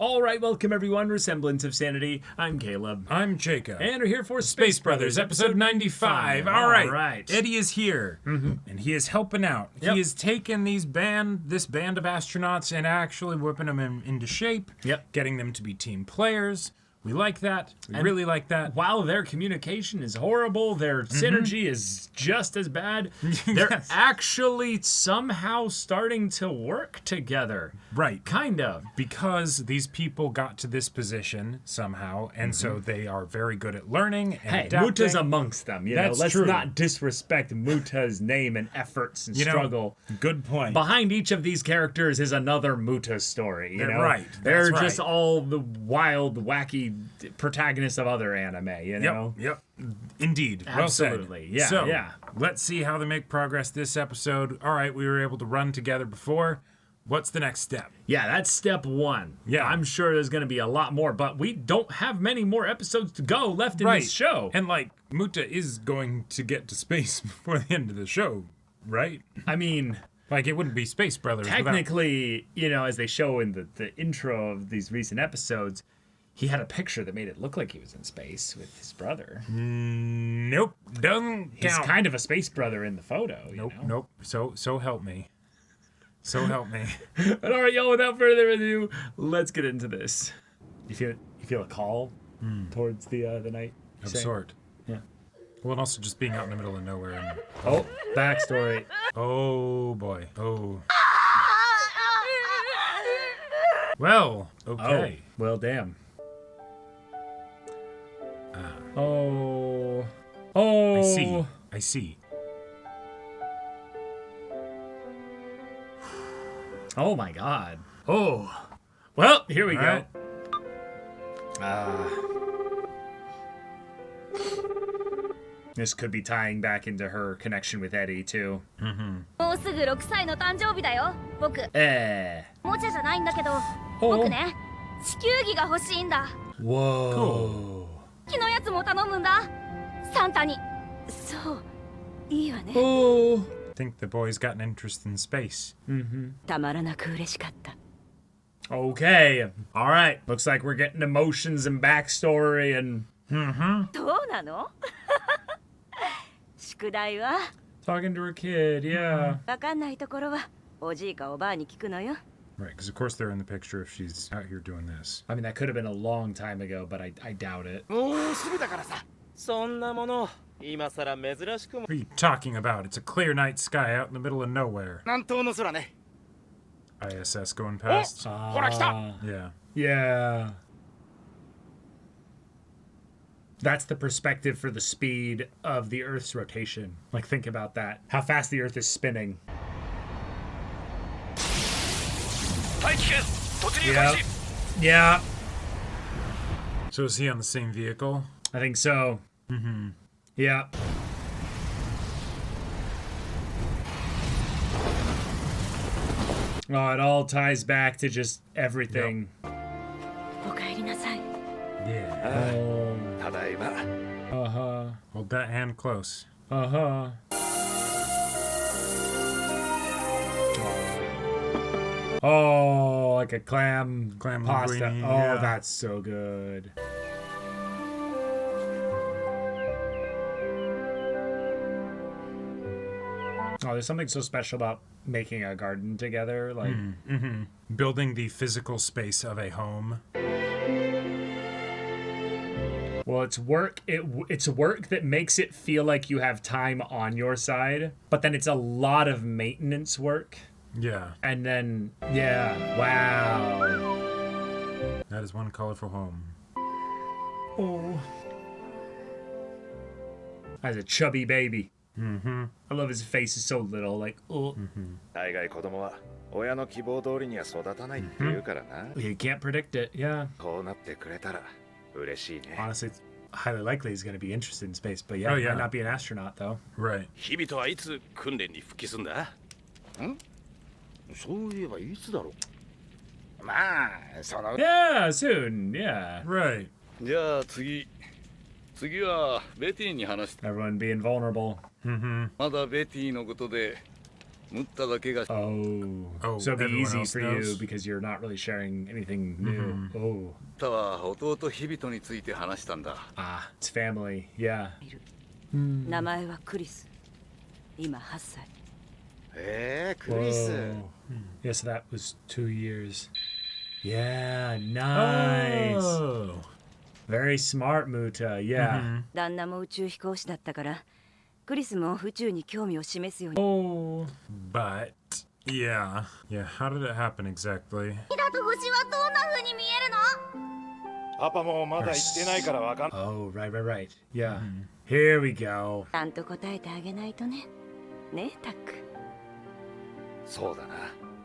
All right, welcome everyone. Semblance of Sanity. I'm Caleb. I'm Jacob. And we're here for Space Brothers, episode 95. All right. Eddie is here, and he is helping out. Yep. He has taken this band of astronauts and actually whipping them into shape, getting them to be team players. We like that. We really like that. While their communication is horrible, their synergy is just as bad. They're actually somehow starting to work together. Right. Kind of. Because these people got to this position somehow, and so they are very good at learning and adapting. Muta's amongst them. That's Let's true. not disrespect Muta's name and efforts and struggle. Good point. Behind each of these characters is another Muta story. Right. They're That's just right. all the wild, wacky protagonists of other anime, you know? Yep. Indeed. Absolutely. Well said. Yeah. Let's see how they make progress this episode. All right, we were able to run together before. What's the next step? Yeah, that's step one. Yeah. I'm sure there's going to be a lot more, but we don't have many more episodes to go left in this show. And, Muta is going to get to space before the end of the show, right? I mean... it wouldn't be Space Brothers technically, as they show in the intro of these recent episodes, he had a picture that made it look like he was in space with his brother. Nope. Doesn't He's count. kind of a space brother in the photo. Nope. So help me. So help me. But all right, y'all, without further ado, let's get into this. You feel a call towards the night? Of sort. Yeah. Well, and also just being out in the middle of nowhere. And... Oh, backstory. Oh, boy. Oh. Well, okay. Oh, well, damn. Oh. I see. Oh my god. Oh. Well, here we go. Right. This could be tying back into her connection with Eddie, too. もうすぐ6歳の誕生日だよ僕おもちゃじゃないんだけど僕ね地球儀が欲しいんだ Whoa. 木のやつも頼むんだサンタにそういいわね Oh. I think the boy's got an interest in space. たまらなく嬉しかった Okay. All right. Looks like we're getting emotions and backstory and どうなの宿題は talking to her kid. Yeah. わかんないところはおじいかおばあに聞くのよ Right, because of course they're in the picture if she's out here doing this. I mean, that could have been a long time ago, but I doubt it. もうすぐだからさそんなもの今さら珍しくも What are you talking about? It's a clear night sky out in the middle of nowhere. 南東の空ね ISS going past. ほら来た Yeah. Yeah. That's the perspective for the speed of the Earth's rotation. Think about that. How fast the Earth is spinning. 大気圏突入開始 Yeah. So is he on the same vehicle? I think so. Yeah. Oh, it all ties back to just everything. おかえりなさい Yeah. Oh. ただいま Uh-huh. Hold that hand close. Uh-huh. Oh, like a clam pasta. linguine, Oh, yeah. that's so good. Oh, there's something so special about making a garden together. Building the physical space of a home. Well, it's work. It's work that makes it feel like you have time on your side, but then it's a lot of maintenance work. Yeah. And then, yeah, wow. That is one colorful home. Oh. As a chubby baby. I love his face is so little, oh. 大概子供は親の希望通りには育たないって言うからな You can't predict it, yeah. こうなってくれたら嬉しいね Honestly, it's highly likely he's going to be interested in space, but yeah, Oh, he yeah. might not be an astronaut, though. Right. 日々はいつ訓練に復帰すんだんそういえばいつだろうまあその Yeah, soon, yeah. Right. じゃあ次はベティに話して Everyone being vulnerable. まだベティのことで Oh, so it'd be everyone easy else for knows? you because you're not really sharing anything new. Oh, タは弟ヒビトについて話したんだ。 ah, it's family. Yeah. 名前はクリス。今8歳。クリス。 Whoa. Yeah, so that was 2 years. Yeah, nice. Oh. Very smart, Muta. Yeah. 旦那も宇宙飛行士だったから、クリスも宇宙に興味を示すように。 Oh. But yeah. How did it happen exactly? だと星はどんな風に見えるの？パパもまだ行ってないからわかん。 Oh, right. Yeah. Here we go. ちゃんと答えてあげないとね。ねえ、タック。そうだな。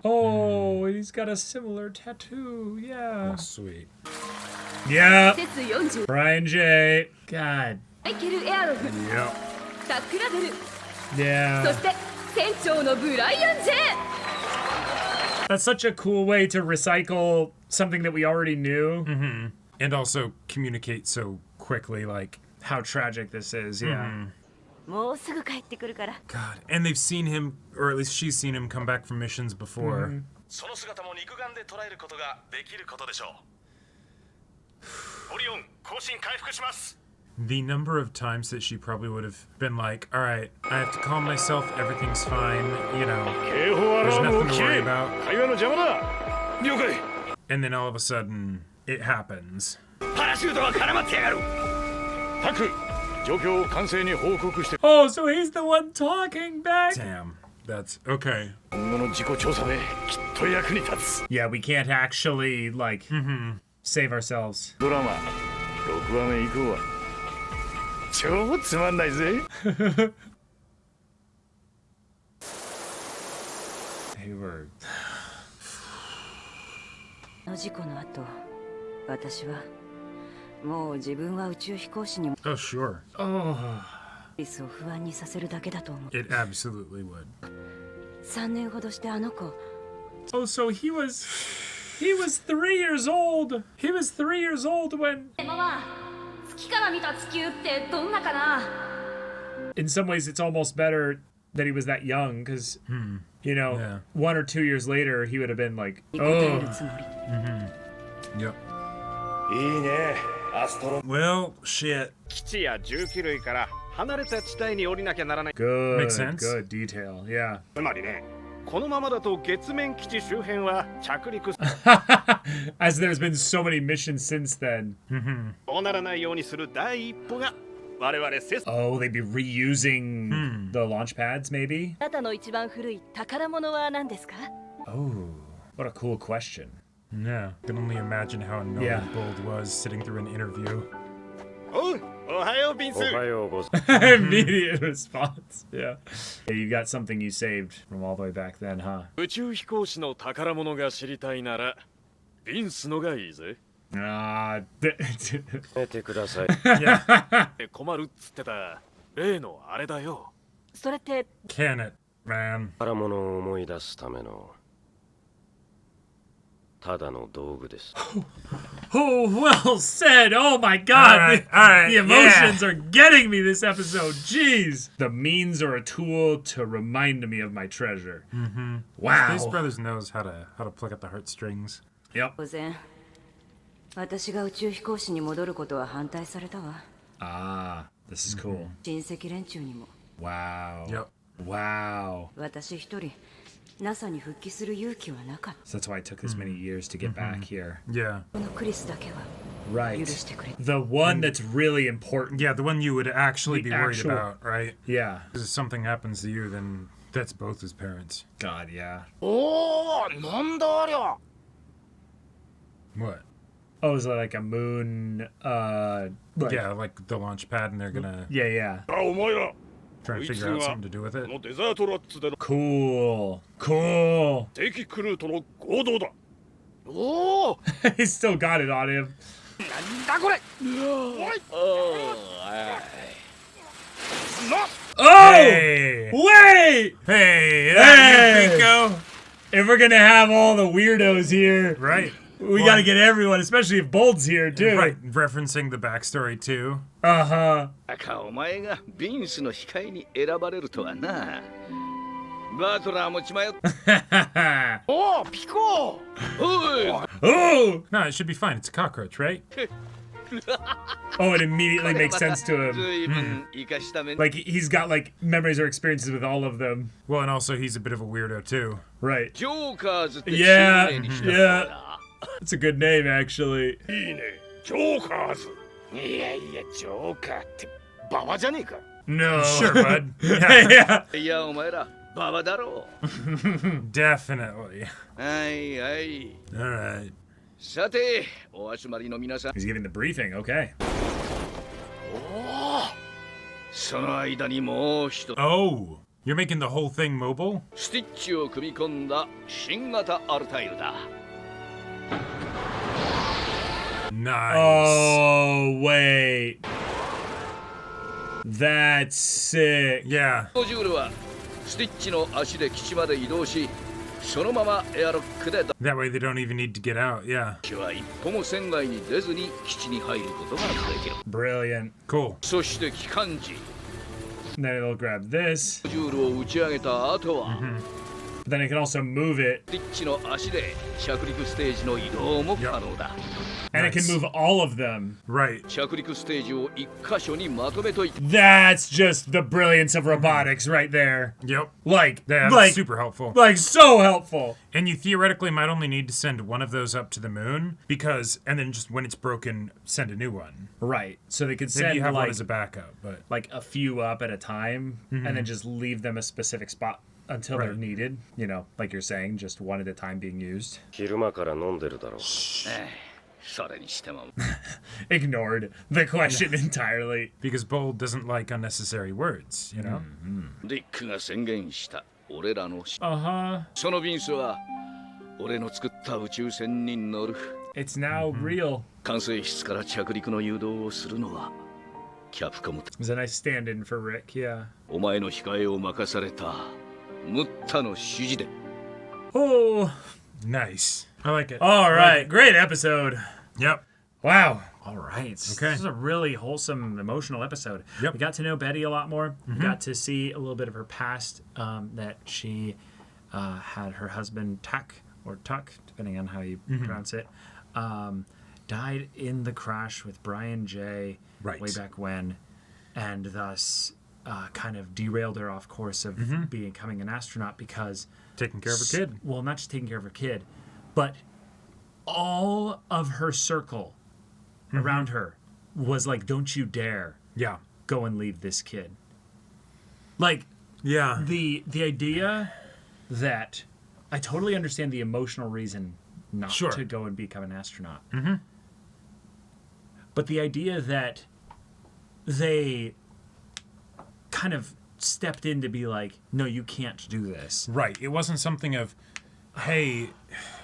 Oh, and he's got a similar tattoo. Yeah. Oh, sweet. Yeah. 節40。 Brian J. God. マイケル・エアロフ。 Yep. タックラベル。 Yeah. そして船長のブライアン・ジェ。 That's such a cool way to recycle something that we already knew. And also communicate so quickly, like, How tragic this is. Yeah. もうすぐ帰ってくるから。 God. And they've seen him, or at least she's seen him come back from missions before. その姿も肉眼で捉えることができることでしょう。オリオン、更新回復します。 The number of times that she probably would have been like, all right, I have to calm myself, everything's fine, you know, 警報アラ there's ームを nothing 切 to worry れ。 about. 会話の邪魔だ。了解。 And then all of a sudden, it happens. パラシュートが絡まってやがる。タク、状況を管制に報告して。 Oh, so he's the one talking back. Damn. That's okay. 今後の自己調査できっと役に立つ。 Yeah, we can't actually, like, save ourselves. ドラマ、6話目以降は超つまんないぜ。 They were... あの事故の後、私はもう自分は宇宙飛行士にも Oh, sure. Oh. クリスを不安にさせるだけだと思う。 It absolutely would. 3年ほどしてあの子、 Oh, so he was 3 years old. He was 3 years old when... ママ、月から見た地球ってどんなかな？ In some ways, it's almost better that he was that young, because, you know, Yeah. 1 or 2 years later, he would have been like, に答え oh. るつもり。 Yep. いいね、アストロ。 Well, shit. 基地や重機類から離れた地帯に降りなきゃならない。 Good, Makes sense. good detail, yeah. つまりね、このままだと月面基地周辺は着陸 As there's been so many missions since then. そうならないようにする第一歩が我々セス。 Oh, they'd be reusing the launch pads, maybe? あなたの一番古い宝物は何ですか？ Oh, what a cool question. Yeah. I can only imagine how annoyed Yeah. Bold was sitting through an interview. おう、おはようビンス。おはようござい Immediate response, yeah. Yeah, you got something you saved from all the way back then, huh? 宇宙飛行士の宝物が知りたいならビンスのがいいぜ。 Ah, めてください。困るっつってた例のあれだよ。それって Can it, man? 宝物を思い出すためのただの道具です。 oh, well said. Oh my God. All right, the emotions are getting me this episode. Jeez. The means are a tool to remind me of my treasure. Wow. Space Brothers knows how to pluck at the heartstrings. Yep. 当然、私が宇宙飛行士に戻ることは反対されたわ。 Ah, this is cool. 親戚連中にも。 Wow. Yep. Wow. 私一人、NASA に復帰する勇気はなかっ So that's why it took this many years to get back here. Yeah. た。このクリスだけは Right. 許してくれ。 The one that's really important. Yeah, the one you would actually The be worried actual- about, right? Yeah. Because if something happens to you, then that's both his parents. God, yeah. おお、なんだありゃ。 What? Oh, is it like a moon? Like, Yeah, like the launch pad, and they're gonna Yeah, yeah. あ、お前ら try to figure out something to do with こ it. のデザートラッツでの Cool. Cool. 敵クルーとの合同だ。おお、 He's still got it on him. なんだこれ。Oh! Hey! Wait! Hey! Hey! Pico! If we're gonna have all the weirdos here, Right. we gotta get everyone, especially if Bold's here too. Right. Referencing the backstory too. Uh-huh. お前がビンスの控えに選ばれるとはな。バトラーも血迷っ おおピコおい Oh! No, it should be fine. It's a cockroach, right? Oh, it immediately makes sense to him. 随分生かした面 Like, he's got, like, memories or experiences with all of them. Well, and also he's a bit of a weirdo too. Right. ジョーカーズって Yeah, 新名にした yeah. That's a good name, actually. いいねジョーカーズいやいやジョーカーってババじゃねえか No. Sure, bud. yeah. いやお前らババだろ Definitely. うはいはい All right. さてお集まりの皆さん He's giving the briefing, okay. その間にもう一つ Oh, you're making the whole thing mobile? スティッチを組み込んだ新型アルタイルだ Nice. Oh, wait. That's sick. Yeah. モジュールはスティッチの足で基地まで移動しそのままエアロックで That way they don't even need to get out. Yeah. 機は一歩も船外に出ずに基地に入ることができる Brilliant. Cool. そして機関時 And then it'll grab this. モジュールを打ち上げた後は、 But then it can also move it. スティッチの足で着陸ステージの移動も可能だ And it can Nice. move all of them. Right. 着陸ステージを一箇所にまとめといて That's just the brilliance of robotics right there. Yep. Like, Yeah, that's like, super helpful. like so helpful. And you theoretically might only need to send one of those up to the moon because, and then just when it's broken, send a new one. Right. So they could Maybe send you have one like, as a backup, but like a few up at a time and then just leave them a specific spot until they're Right. needed. You know, like you're saying, just one at a time being used. 昼間から飲んでるだろう。それにしても Ignored the question entirely. because Bold doesn't like unnecessary words, you know? リックが宣言した俺らの Uh-huh. そのビンスは俺の作った宇宙船に乗る It's now real. 管制室から着陸の誘導をするのはキャプコム It was a nice stand-in for Rick, yeah. お前の控えを任されたムッタの指示で Oh, Nice. I like it. all right. Great episode. Yep. Wow. All right. Okay. This is a really wholesome, emotional episode. Yep. We got to know Betty a lot more. We got to see a little bit of her past, that she had her husband, Tuck, depending on how you pronounce it, died in the crash with Brian J. Right. way back when, and thus kind of derailed her off course of becoming an astronaut because... Taking care of her kid. Well, not just taking care of her kid, but all of her circle around her was like, don't you dare Yeah. go and leave this kid. Like, Yeah. the idea that I totally understand the emotional reason not Sure. to go and become an astronaut. But the idea that they kind of stepped in to be like, no, you can't do this. Right. It wasn't something of, hey,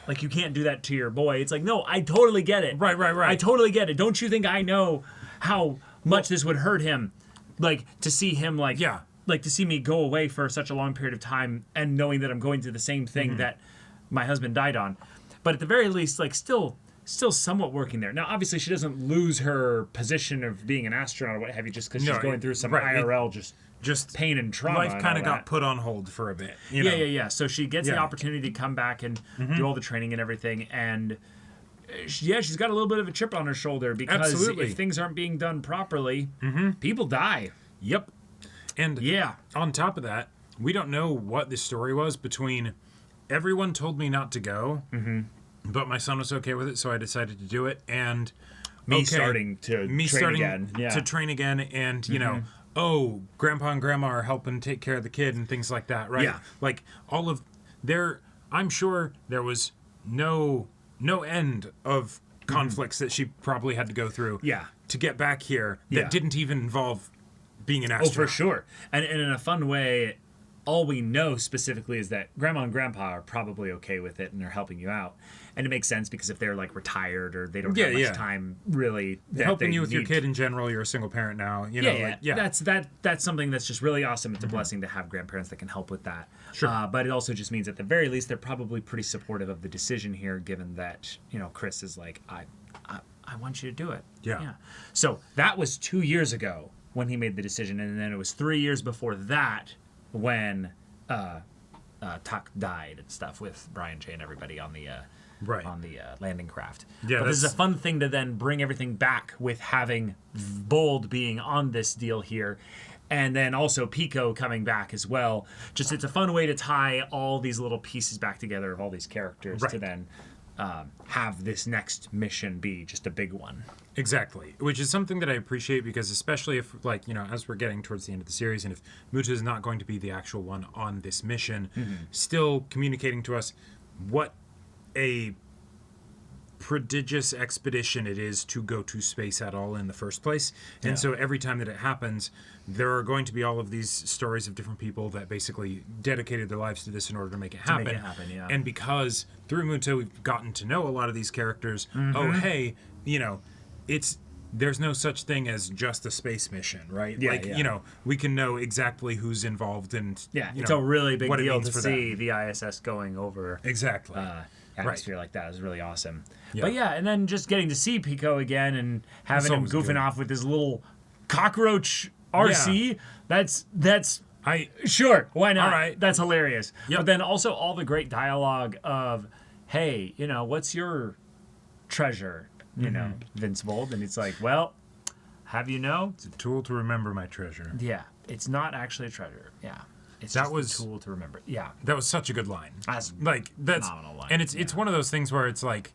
Like, you can't do that to your boy. It's like, no, I totally get it. Right. I totally get it. Don't you think I know how much this would hurt him? Like, to see him, like, Yeah. like, to see me go away for such a long period of time and knowing that I'm going through the same thing that my husband died on. But at the very least, like, still somewhat working there. Now, obviously, she doesn't lose her position of being an astronaut or what have you just because she's going through some IRL just pain and trauma. life kind of that. got put on hold for a bit. You Yeah, know? yeah. So she gets the Yeah. opportunity to come back and do all the training and everything. And she's got a little bit of a chip on her shoulder because Absolutely. if things aren't being done properly, people die. Yep. And Yeah. on top of that, we don't know what the story was between everyone told me not to go, but my son was okay with it, so I decided to do it. And Me starting to train again. Yeah. to train again, and you know, oh, grandpa and grandma are helping take care of the kid and things like that, right? Yeah. Like all of there, I'm sure there was no end of conflicts that she probably had to go through. Yeah. To get back here that Yeah. didn't even involve being an Oh, astronaut. for sure. And in a fun way, all we know specifically is that grandma and grandpa are probably okay with it and they're helping you out. And it makes sense because if they're like retired or they don't have much time really that Helping they you with your need- kid in general, you're a single parent now. You know, Yeah, like, That's something that's just really awesome. It's a blessing to have grandparents that can help with that. Sure. But it also just means at the very least they're probably pretty supportive of the decision here, given that Chris is like, I want you to do it. Yeah. So that was 2 years ago when he made the decision, and then it was 3 years before that when Tak died and stuff with Brian J and everybody on the Right. on the landing craft. Yeah, but this is a that's- fun thing to then bring everything back with having Bold being on this deal here. And then also Pico coming back as well. Just it's a fun way to tie all these little pieces back together of all these characters to Right. then have this next mission be just a big one. Exactly, which is something that I appreciate because especially if, like, you know, as we're getting towards the end of the series and if Muta is not going to be the actual one on this mission, still communicating to us what a prodigious expedition it is to go to space at all in the first place. And so every time that it happens, there are going to be all of these stories of different people that basically dedicated their lives to this in order to make it happen. Yeah. And because through Muta we've gotten to know a lot of these characters, oh hey, you know, there's no such thing as just a space mission, right? Yeah, like, yeah. you know, we can know exactly who's involved and Yeah, you it's know, a really big what it deal means to for see them. the ISS going over Exactly. atmosphere like that is really awesome. Yeah. But yeah, and then just getting to see Pico again and having him always goofing good. off with his little cockroach RC. That's I sure, why not? All right. That's hilarious. Yep. But then also all the great dialogue of, hey, you know, what's your treasure? You know, Vince Bold, and it's like, well, have you know? it's a tool to remember my treasure. Yeah, it's not actually a treasure. Yeah, it's That just was- a tool to remember. Yeah, That was such a good line. That's That's phenomenal line, and it's one of those things where it's like,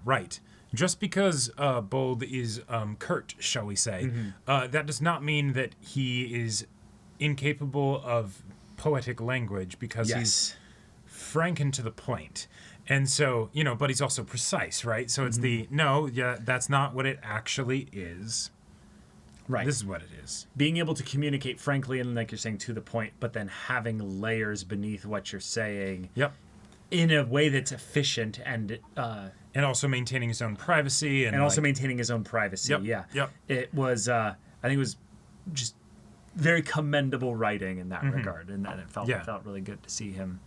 right. Just because Bold is curt, shall we say, that does not mean that he is incapable of poetic language because he's frank and to the point. And so, you know, but he's also precise, right? So it's that's not what it actually is. right. This is what it is. Being able to communicate frankly and, like you're saying, to the point, but then having layers beneath what you're saying Yep. in a way that's efficient and And also maintaining his own privacy and also like, maintaining his own privacy. Yep, Yeah. yep. It was, I think it was just very commendable writing in that regard, and it felt really good to see him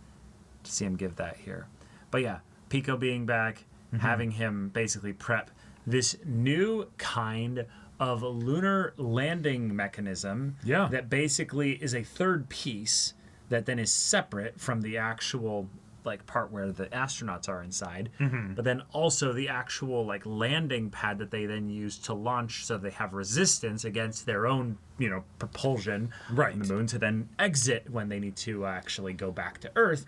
give that here. But yeah, Pico being back, having him basically prep this new kind of lunar landing mechanism that basically is a third piece that then is separate from the actual like part where the astronauts are inside, but then also the actual like landing pad that they then use to launch, so they have resistance against their own, you know, propulsion on the moon to then exit when they need to actually go back to Earth.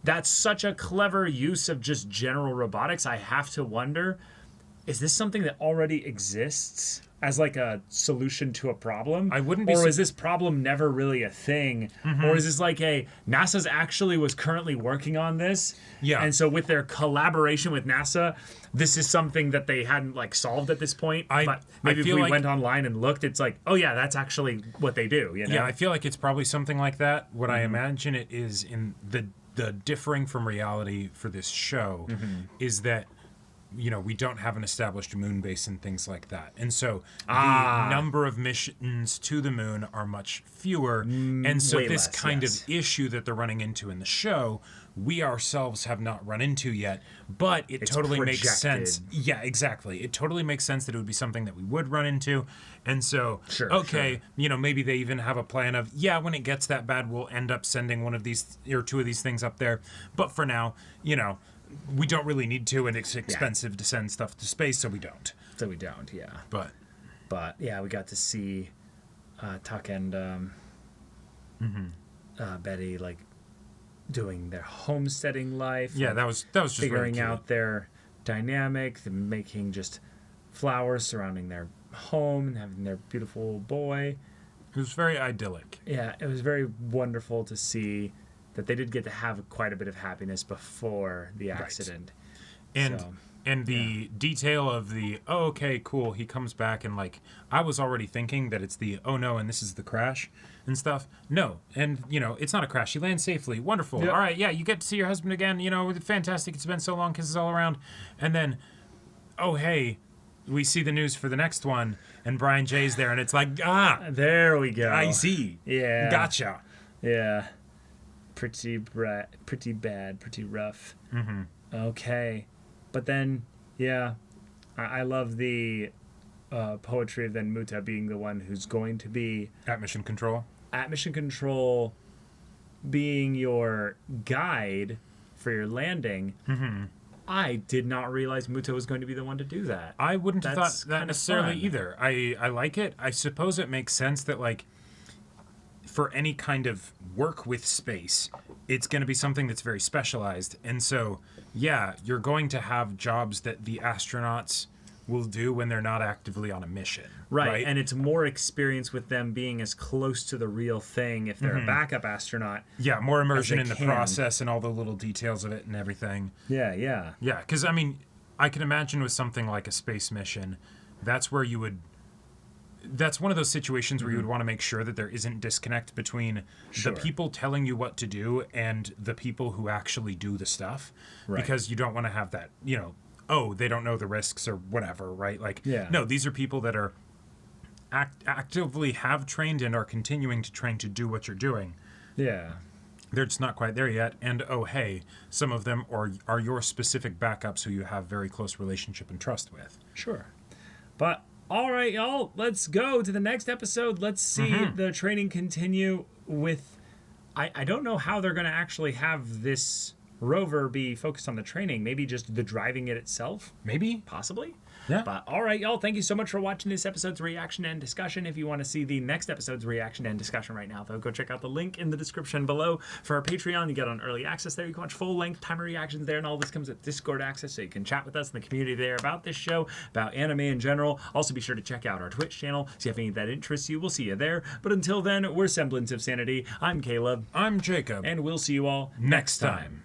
That's such a clever use of just general robotics. I have to wonder, is this something that already exists as like a solution to a problem? I wouldn't be Or su- is this problem never really a thing? Or is this like NASA's actually was currently working on this? Yeah. And so with their collaboration with NASA, this is something that they hadn't like solved at this point. But maybe if feel we like- went online and looked, it's like, oh yeah, that's actually what they do. You know? Yeah, I feel like it's probably something like that. What I imagine it is in the differing from reality for this show is that, you know, we don't have an established moon base and things like that. And so the number of missions to the moon are much fewer. And so way this less, kind yes. of issue that they're running into in the show, we ourselves have not run into yet, but it totally makes projected. sense. Yeah, exactly. It totally makes sense that it would be something that we would run into. And so, you know, maybe they even have a plan of, when it gets that bad, we'll end up sending one of these or two of these things up there. But for now, you know, we don't really need to, and it's expensive to send stuff to space, so we don't. So we don't, yeah. But yeah, we got to see Tuck and Betty like doing their homesteading life. yeah, like, that was just figuring really cute. out their dynamic, them making just flowers surrounding their home and having their beautiful boy. It was very idyllic. Yeah, it was very wonderful to see that they did get to have quite a bit of happiness before the accident. And So, and the detail of the okay, cool, he comes back, and like I was already thinking that it's the oh no, and this is the crash and stuff. No, and you know, it's not a crash. He lands safely. Wonderful. Yep. All right, yeah, you get to see your husband again, you know, fantastic. It's been so long, kisses all around. And then oh hey, we see the news for the next one, and Brian J's there, and it's like, there we go. I see. Yeah. Gotcha. Yeah. Pretty bad, pretty rough. Mm-hmm. Okay. But then, yeah, I love the poetry of then Muta being the one who's going to be At mission control. at mission control being your guide for your landing, I did not realize Muto was going to be the one to do that. I wouldn't have That's thought that kinda necessarily fun. either. I like it. I suppose it makes sense that, like, for any kind of work with space, it's going to be something that's very specialized. And so, yeah, you're going to have jobs that the astronauts will do when they're not actively on a mission. Right, and it's more experience with them being as close to the real thing if they're a backup astronaut. Yeah, more immersion they in the can. process and all the little details of it and everything. Yeah, yeah. Yeah, because, I mean, I can imagine with something like a space mission, that's where you would... That's one of those situations where you would want to make sure that there isn't disconnect between Sure. the people telling you what to do and the people who actually do the stuff. Right. Because you don't want to have that, you know, oh, they don't know the risks or whatever, right? Like, Yeah. no, these are people that are actively have trained and are continuing to train to do what you're doing. Yeah. They're just not quite there yet. And, oh, hey, some of them are your specific backups who you have very close relationship and trust with. Sure. But all right, y'all, let's go to the next episode. Let's see the training continue with... I don't know how they're going to actually have this rover be focused on the training. Maybe just the driving it itself? Maybe? Possibly. Yeah. But all right, y'all, thank you so much for watching this episode's reaction and discussion. If you want to see the next episode's reaction and discussion right now, though, go check out the link in the description below for our Patreon. You get on early access there. You can watch full-length timer reactions there, and all this comes with Discord access, so you can chat with us in the community there about this show, about anime in general. Also, be sure to check out our Twitch channel. See if any of that interests you. We'll see you there. But until then, we're Semblance of Sanity. I'm Caleb, I'm Jacob. and we'll see you all next time.